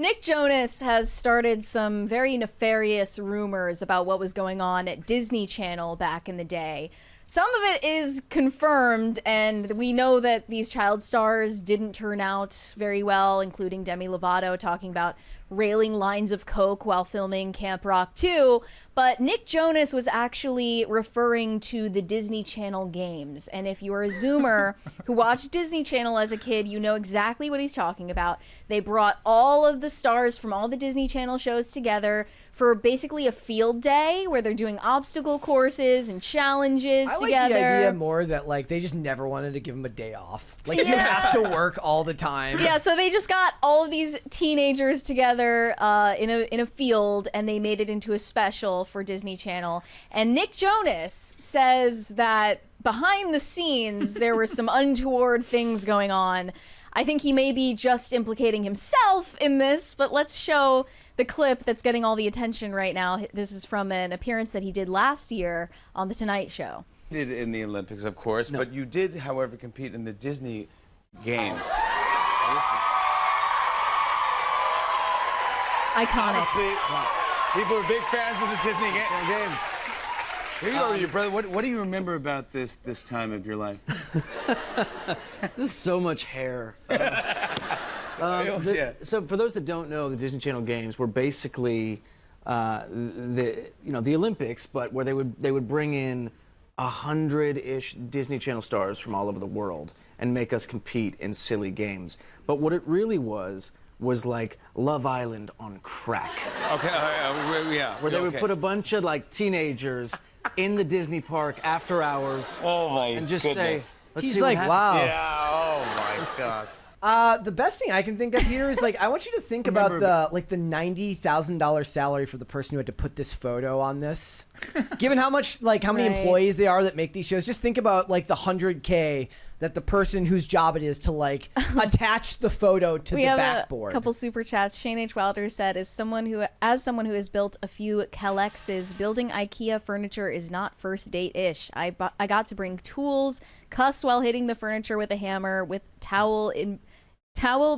Nick Jonas has started some very nefarious rumors about what was going on at Disney Channel back in the day. Some of it is confirmed, and we know that these child stars didn't turn out very well, including Demi Lovato talking about railing lines of coke while filming Camp Rock 2. But Nick Jonas was actually referring to the Disney Channel games. And if you're a Zoomer who watched Disney Channel as a kid, you know exactly what he's talking about. They brought all of the stars from all the Disney Channel shows together for basically a field day where they're doing obstacle courses and challenges together. I like the idea more that like they just never wanted to give him a day off. Like you have to work all the time. Yeah, so they just got all of these teenagers together in a field, and they made it into a special for Disney Channel. And Nick Jonas says that behind the scenes there were some untoward things going on. I think he may be just implicating himself in this, but let's show the clip that's getting all the attention right now. This is from an appearance that he did last year on The Tonight Show. Did in the Olympics, of course, but you did, however, compete in the Disney Games. Iconic. People are big fans of the Disney Games. Here you are with your brother. What do you remember about this time of your life? This is so much hair. So for those that don't know, the Disney Channel Games were basically the Olympics, but where they would bring in 100-ish Disney Channel stars from all over the world and make us compete in silly games. But what it really was like Love Island on crack. Okay, yeah. Where they would put a bunch of like teenagers in the Disney park after hours. Oh my and just goodness. say, let's He's see what like, happens. wow. Yeah. Oh my gosh. The best thing I can think of here is like I want you to think about the $90,000 salary for the person who had to put this photo on this. Given how much how many employees they are that make these shows, just think about like the $100K that the person whose job it is to like attach the photo to the backboard. A couple super chats. Shane H. Wilder said, as someone who has built a few Calexes, building IKEA furniture is not first date-ish. I got to bring tools, cuss while hitting the furniture with a hammer, with towel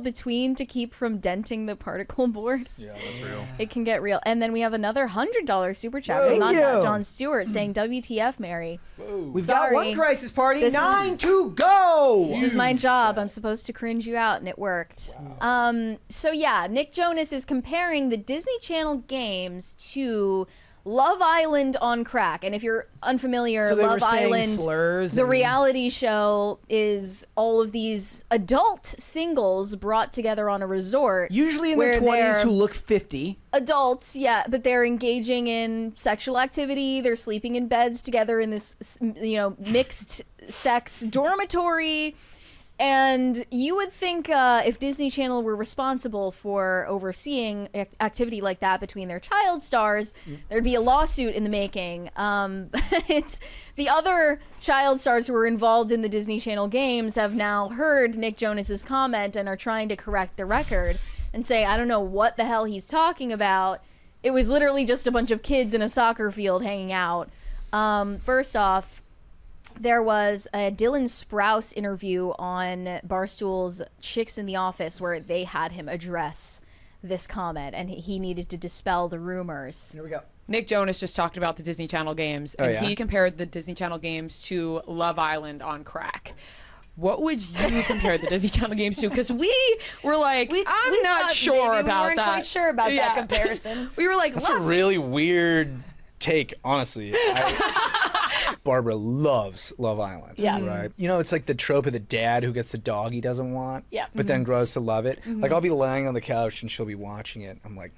between to keep from denting the particle board. Yeah, that's real. It can get real. And then we have another $100 super chat from John Stewart saying, WTF, Mary. We've got one crisis party, 9 to go. This is my job. I'm supposed to cringe you out, and it worked. Wow. So yeah, Nick Jonas is comparing the Disney Channel games to Love Island on crack. And if you're unfamiliar, so Love Island, the reality show, is all of these adult singles brought together on a resort. Usually in their 20s who look 50. Adults, yeah, but they're engaging in sexual activity. They're sleeping in beds together in this, mixed sex dormitory. And you would think if Disney Channel were responsible for overseeing activity like that between their child stars, there'd be a lawsuit in the making. It's the other child stars who were involved in the Disney Channel games have now heard Nick Jonas's comment and are trying to correct the record and say, I don't know what the hell he's talking about. It was literally just a bunch of kids in a soccer field hanging out. First off, there was a Dylan Sprouse interview on Barstool's Chicks in the Office where they had him address this comment, and he needed to dispel the rumors. Here we go. Nick Jonas just talked about the Disney Channel games, and he compared the Disney Channel games to Love Island on crack. What would you compare the Disney Channel games to? Because we were like, I'm not sure about that. We weren't quite sure about that comparison. We were like, that's a really weird take, honestly. Barbara loves Love Island. Yeah. Right. It's like the trope of the dad who gets the dog he doesn't want. Yeah. But then grows to love it. Like I'll be lying on the couch and she'll be watching it. I'm like,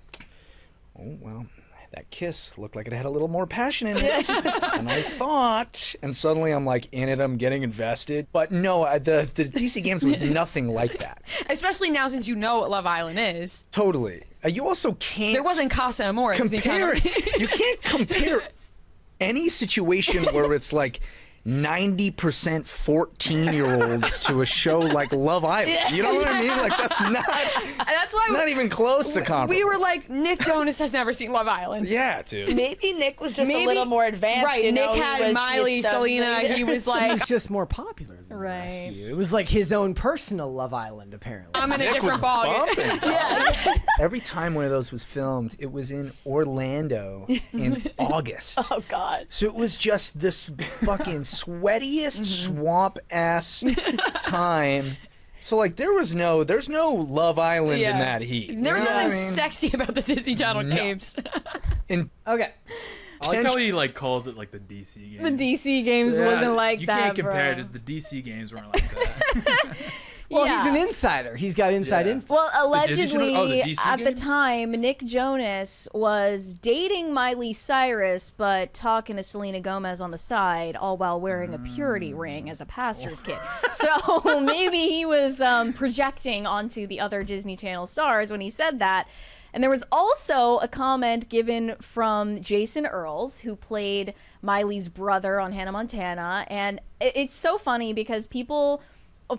oh well, that kiss looked like it had a little more passion in it than I thought. And suddenly I'm like in it. I'm getting invested. But no, the DC Games was nothing like that. especially now since you know what Love Island is. Totally. You also can't. There wasn't Casa Amor. Compare. You can't compare any situation where it's like 90% 14-year-olds to a show like Love Island. You know what I mean? Like, that's why not even close to comparable. We were like, Nick Jonas has never seen Love Island. Yeah, dude. Maybe Nick was just a little more advanced. Right, you know? Nick had Miley, Selena. He was He like, was just more popular than the rest of you. It was like his own personal Love Island, apparently. I'm in a Nick different was ballgame. bumping. Every time one of those was filmed, it was in Orlando in August. Oh, God. So it was just this fucking sweatiest swamp ass time. So like there's no Love Island in that heat. There's nothing what I mean? sexy about the Disney Channel games. Okay. I like how he like calls it like the DC game. The DC games wasn't like you that, can't compare bro. it. The DC games weren't like that. Well, he's an insider. He's got inside info. Well, Disney Channel- allegedly, the DC at the games? time, Nick Jonas was dating Miley Cyrus, but talking to Selena Gomez on the side, all while wearing a purity ring as a pastor's kid. So maybe he was projecting onto the other Disney Channel stars when he said that. And there was also a comment given from Jason Earls, who played Miley's brother on Hannah Montana. And it's so funny because people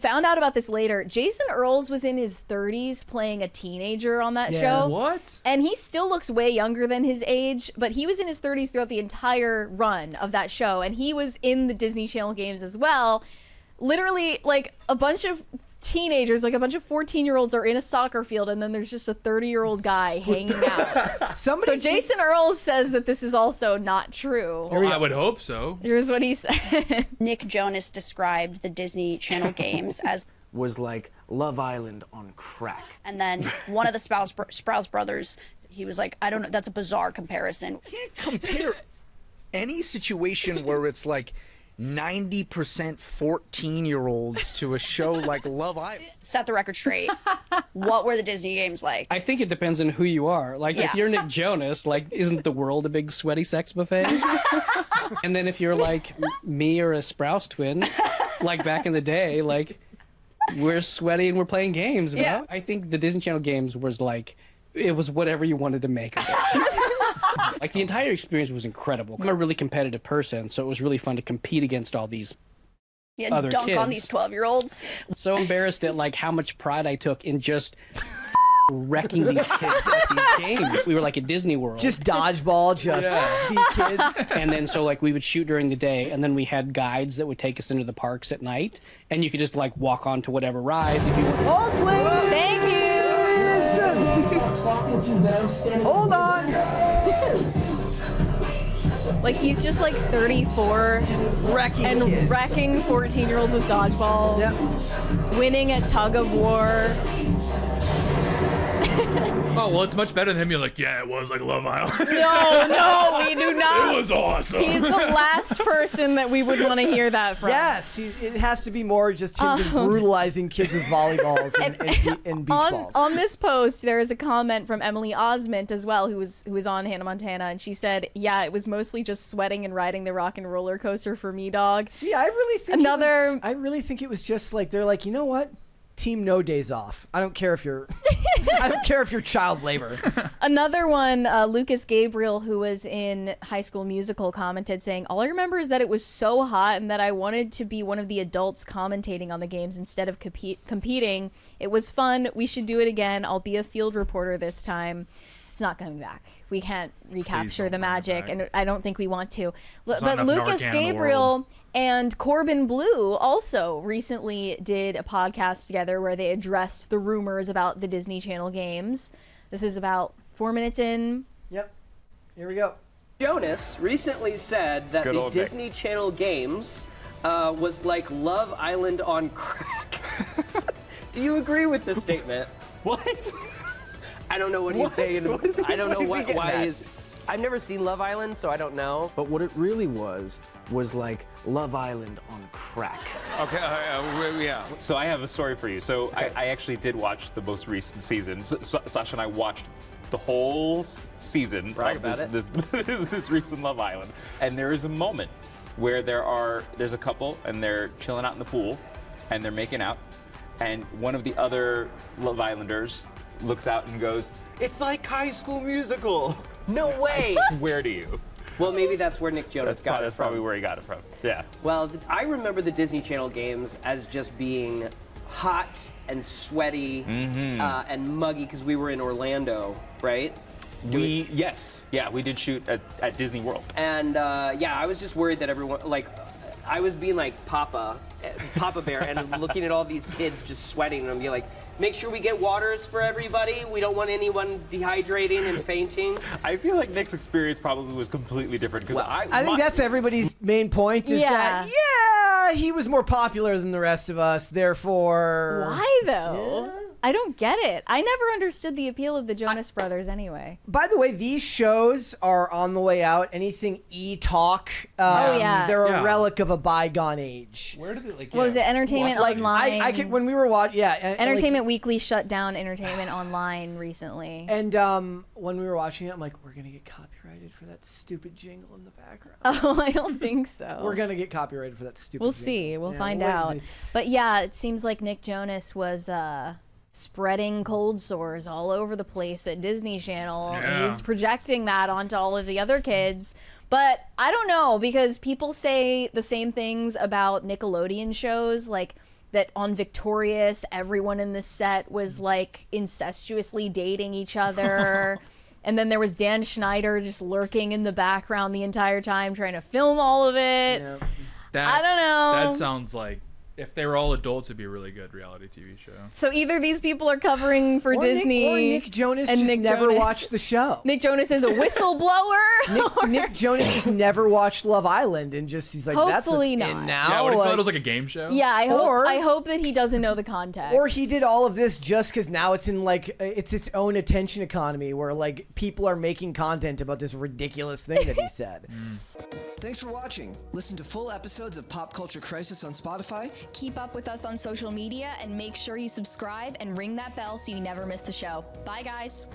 found out about this later. Jason Earls was in his 30s playing a teenager on that show. What? And he still looks way younger than his age, but he was in his 30s throughout the entire run of that show. And he was in the Disney Channel games as well. Literally, like, a bunch of teenagers, like a bunch of 14-year-olds are in a soccer field, and then there's just a 30-year-old guy hanging out. So Jason Earls says that this is also not true. Well, I would hope so. Here's what he said. Nick Jonas described the Disney Channel games as Was like Love Island on crack. and then one of the Sprouse brothers, he was like, I don't know, that's a bizarre comparison. You can't compare any situation where it's like 90% 14-year-olds to a show like Love Island. Set the record straight. What were the Disney games like? I think it depends on who you are. Like, if you're Nick Jonas, like, isn't the world a big sweaty sex buffet? And then if you're like me or a Sprouse twin, like back in the day, like, we're sweaty and we're playing games, bro. Yeah. I think the Disney Channel games was like, it was whatever you wanted to make of it. Like, the entire experience was incredible. I'm a really competitive person, so it was really fun to compete against all these other dunk kids. on these 12-year-olds. So embarrassed at like how much pride I took in just wrecking these kids at these games. We were like at Disney World. Just dodgeball, these kids. And then so like we would shoot during the day, and then we had guides that would take us into the parks at night, and you could just like walk on to whatever rides if you wanted. Hold, please. Thank you. Hold on. Like, he's just like 34 Wrecking and kids. wrecking 14-year-olds with dodgeballs, winning at tug of war. Oh, well, it's much better than him. You're like, yeah, it was like Love Island. No, we do not. It was awesome. He's the last person that we would want to hear that from. Yes, it has to be more just him just brutalizing kids with volleyballs and beach balls. On this post, there is a comment from Emily Osment as well, who was on Hannah Montana, and she said, "Yeah, it was mostly just sweating and riding the rock and roller coaster for me, dog." See, I really think it was just like they're like, you know what? Team no days off. I don't care if you're child labor. Another one, Lucas Gabriel, who was in High School Musical, commented saying, "All I remember is that it was so hot and that I wanted to be one of the adults commentating on the games instead of competing. It was fun. We should do it again. I'll be a field reporter this time." It's not coming back. We can't recapture the magic, and I don't think we want to. But Lucas Gabriel and Corbin Bleu also recently did a podcast together where they addressed the rumors about the Disney Channel games. This is about 4 minutes in. Yep. Here we go. Jonas recently said that the Disney Channel games was like Love Island on crack. Do you agree with this statement? What? I don't know what he's saying. I don't know why he's... I've never seen Love Island, so I don't know. But what it really was like Love Island on crack. Okay, yeah. So I have a story for you. So I actually did watch the most recent season. Sasha and I watched the whole season of this recent Love Island. And there is a moment where there's a couple and they're chilling out in the pool and they're making out. And one of the other Love Islanders looks out and goes, "It's like High School Musical." No way! I swear to you. Well, maybe that's where Nick Jonas got it from. That's probably where he got it from. Yeah. Well, I remember the Disney Channel games as just being hot and sweaty and muggy because we were in Orlando, right? Yes. Yeah, we did shoot at Disney World. And I was just worried that everyone, like, I was being like Papa Bear and looking at all these kids just sweating and being like, make sure we get waters for everybody. We don't want anyone dehydrating and fainting. I feel like Nick's experience probably was completely different because I think that's everybody's main point is that, he was more popular than the rest of us, therefore... Why, though? I don't get it. I never understood the appeal of the Jonas Brothers anyway. By the way, these shows are on the way out. Anything E-Talk, they're a relic of a bygone age. Where did it, What was it, Entertainment Online? I could, when we were watching, Entertainment Weekly shut down Entertainment Online recently. And when we were watching it, I'm like, we're going to get copyrighted for that stupid jingle in the background. Oh, I don't think so. We're going to get copyrighted for that stupid We'll jingle. see. We'll find out. But yeah, it seems like Nick Jonas was... spreading cold sores all over the place at Disney Channel. Yeah. He's projecting that onto all of the other kids. But I don't know, because people say the same things about Nickelodeon shows, like that on Victorious, everyone in the set was like incestuously dating each other. And then there was Dan Schneider just lurking in the background the entire time trying to film all of it. Yeah. I don't know. That sounds like, if they were all adults, it'd be a really good reality TV show. So either these people are covering for Disney, or Nick Jonas and just Nick never Jonas, watched the show. Nick Jonas is a whistleblower. Nick Jonas just never watched Love Island and just he's like, that's what's Hopefully in not. now. Yeah, what if like, it was like a game show? Yeah, I hope that he doesn't know the context. or he did all of this just because now it's in like it's its own attention economy where like people are making content about this ridiculous thing that he said. Thanks for watching. Listen to full episodes of Pop Culture Crisis on Spotify. Keep up with us on social media and make sure you subscribe and ring that bell so you never miss the show. Bye, guys.